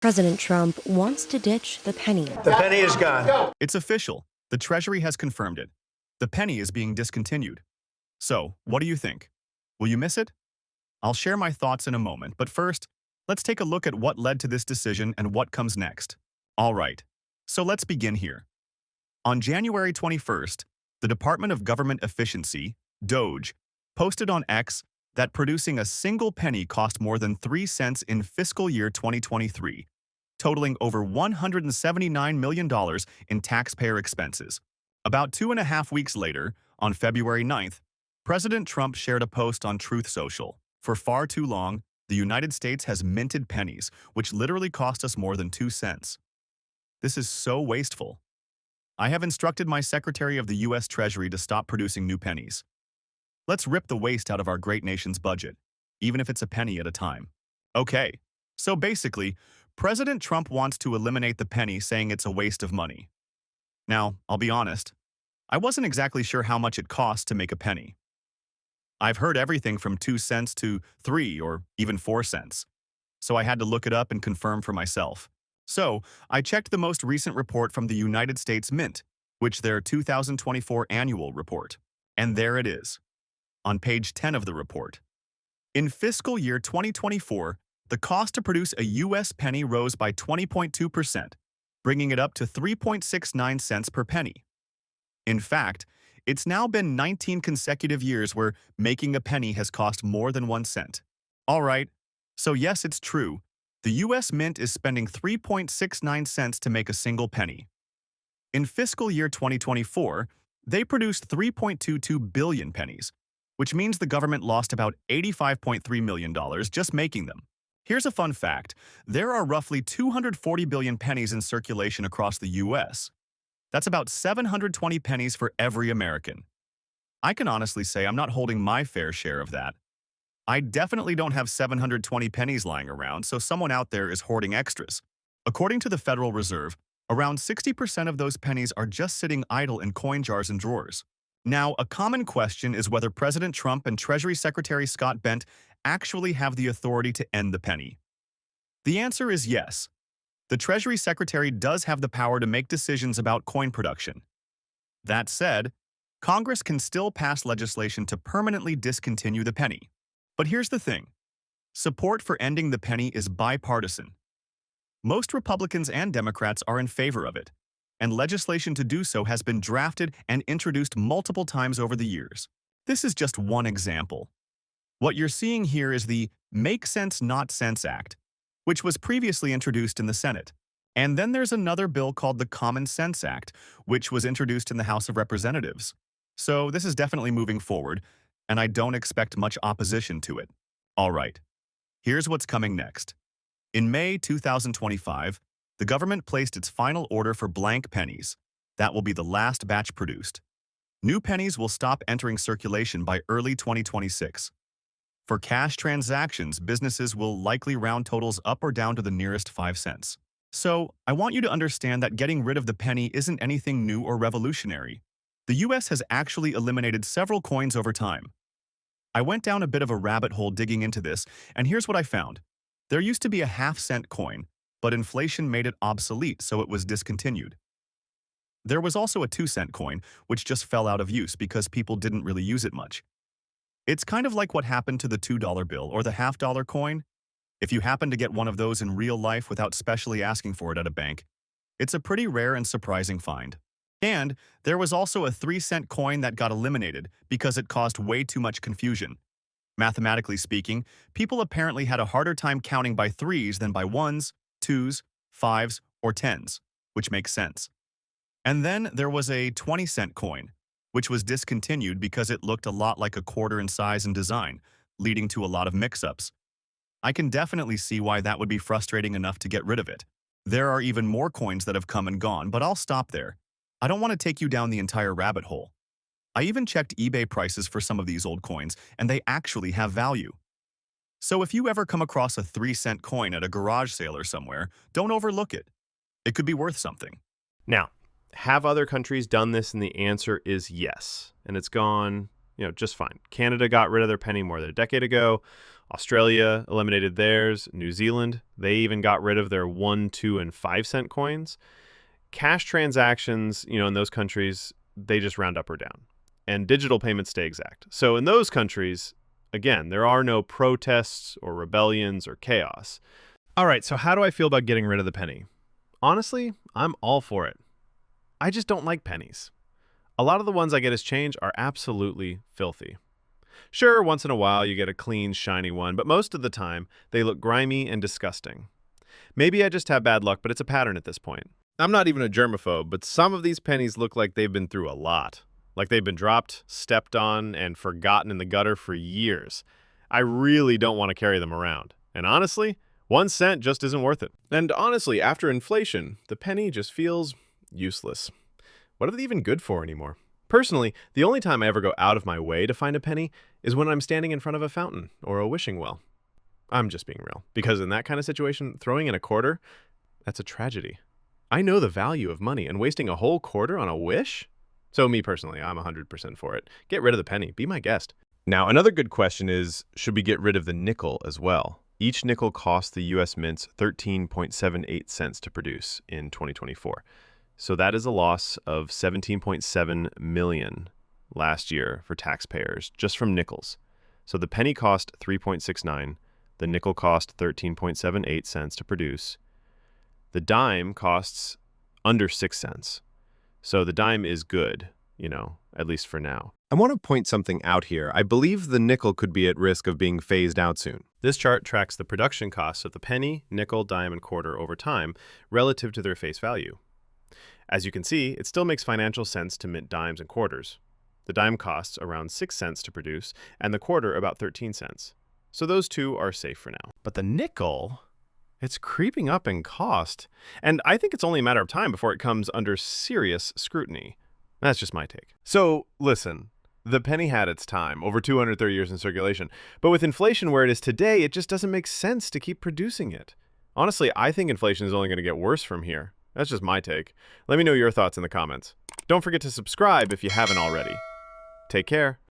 President Trump wants to ditch the penny. The penny is gone. It's official. The Treasury has confirmed it. The penny is being discontinued. So, what do you think? Will you miss it? I'll share my thoughts in a moment, but first, let's take a look at what led to this decision and what comes next. All right, so let's begin here. On January 21st, the Department of Government Efficiency, DOGE, posted on X that producing a single penny cost more than 3 cents in fiscal year 2023, totaling over $179 million in taxpayer expenses. About 2.5 weeks later, on February 9th, President Trump shared a post on Truth Social. For far too long, the United States has minted pennies, which literally cost us more than 2 cents. This is so wasteful. I have instructed my Secretary of the U.S. Treasury to stop producing new pennies. Let's rip the waste out of our great nation's budget, even if it's a penny at a time. Okay, so basically, President Trump wants to eliminate the penny, saying it's a waste of money. Now, I'll be honest, I wasn't exactly sure how much it costs to make a penny. I've heard everything from 2 cents to 3 or even 4 cents, so I had to look it up and confirm for myself. So, I checked the most recent report from the United States Mint, which their 2024 annual report. And there it is, on page 10 of the report. In fiscal year 2024, the cost to produce a U.S. penny rose by 20.2%, bringing it up to 3.69 cents per penny. In fact, it's now been 19 consecutive years where making a penny has cost more than 1 cent. All right, so yes, it's true. The U.S. Mint is spending 3.69 cents to make a single penny. In fiscal year 2024, they produced 3.22 billion pennies, which means the government lost about $85.3 million just making them. Here's a fun fact. There are roughly 240 billion pennies in circulation across the U.S. That's about 720 pennies for every American. I can honestly say I'm not holding my fair share of that. I definitely don't have 720 pennies lying around, so someone out there is hoarding extras. According to the Federal Reserve, around 60% of those pennies are just sitting idle in coin jars and drawers. Now, a common question is whether President Trump and Treasury Secretary Scott Bent actually have the authority to end the penny. The answer is yes. The Treasury Secretary does have the power to make decisions about coin production. That said, Congress can still pass legislation to permanently discontinue the penny. But here's the thing. Support for ending the penny is bipartisan. Most Republicans and Democrats are in favor of it, and legislation to do so has been drafted and introduced multiple times over the years. This is just one example. What you're seeing here is the Make Sense Not Sense Act, which was previously introduced in the Senate. And then there's another bill called the Common Sense Act, which was introduced in the House of Representatives. So this is definitely moving forward, and I don't expect much opposition to it. All right, here's what's coming next. In May 2025, the government placed its final order for blank pennies. That will be the last batch produced. New pennies will stop entering circulation by early 2026. For cash transactions, businesses will likely round totals up or down to the nearest 5 cents. So, I want you to understand that getting rid of the penny isn't anything new or revolutionary. The US has actually eliminated several coins over time. I went down a bit of a rabbit hole digging into this, and here's what I found. There used to be a half-cent coin, but inflation made it obsolete, so it was discontinued. There was also a 2-cent coin, which just fell out of use because people didn't really use it much. It's kind of like what happened to the $2 bill or the half-dollar coin. If you happen to get one of those in real life without specially asking for it at a bank, it's a pretty rare and surprising find. And there was also a 3-cent coin that got eliminated because it caused way too much confusion. Mathematically speaking, people apparently had a harder time counting by 3s than by 1s, 2s, 5s, or 10s, which makes sense. And then there was a 20-cent coin, which was discontinued because it looked a lot like a quarter in size and design, leading to a lot of mix-ups. I can definitely see why that would be frustrating enough to get rid of it. There are even more coins that have come and gone, but I'll stop there. I don't want to take you down the entire rabbit hole. I even checked eBay prices for some of these old coins, and they actually have value. So if you ever come across a 3-cent coin at a garage sale or somewhere, don't overlook it. It could be worth something. Now, have other countries done this? And the answer is yes. And it's gone, just fine. Canada got rid of their penny more than a decade ago. Australia eliminated theirs. New Zealand, they even got rid of their 1, 2, and 5-cent coins. Cash transactions, in those countries, they just round up or down. And digital payments stay exact. So in those countries, again, there are no protests or rebellions or chaos. All right, so how do I feel about getting rid of the penny? Honestly, I'm all for it. I just don't like pennies. A lot of the ones I get as change are absolutely filthy. Sure, once in a while you get a clean, shiny one, but most of the time they look grimy and disgusting. Maybe I just have bad luck, but it's a pattern at this point. I'm not even a germaphobe, but some of these pennies look like they've been through a lot. Like they've been dropped, stepped on, and forgotten in the gutter for years. I really don't want to carry them around. And honestly, 1 cent just isn't worth it. And honestly, after inflation, the penny just feels useless. What are they even good for anymore? Personally, the only time I ever go out of my way to find a penny is when I'm standing in front of a fountain or a wishing well. I'm just being real, because in that kind of situation, throwing in a quarter, that's a tragedy. I know the value of money, and wasting a whole quarter on a wish? So me personally, I'm 100% for it. Get rid of the penny. Be my guest. Now, another good question is, should we get rid of the nickel as well? Each nickel cost the U.S. mints 13.78 cents to produce in 2024. So that is a loss of $17.7 million last year for taxpayers just from nickels. So the penny cost 3.69, the nickel cost 13.78 cents to produce. The dime costs under 6 cents. So the dime is good, at least for now. I want to point something out here. I believe the nickel could be at risk of being phased out soon. This chart tracks the production costs of the penny, nickel, dime, and quarter over time relative to their face value. As you can see, it still makes financial sense to mint dimes and quarters. The dime costs around 6 cents to produce, and the quarter about 13 cents. So those two are safe for now. But the nickel, it's creeping up in cost. And I think it's only a matter of time before it comes under serious scrutiny. That's just my take. So, listen, the penny had its time, over 230 years in circulation. But with inflation where it is today, it just doesn't make sense to keep producing it. Honestly, I think inflation is only going to get worse from here. That's just my take. Let me know your thoughts in the comments. Don't forget to subscribe if you haven't already. Take care.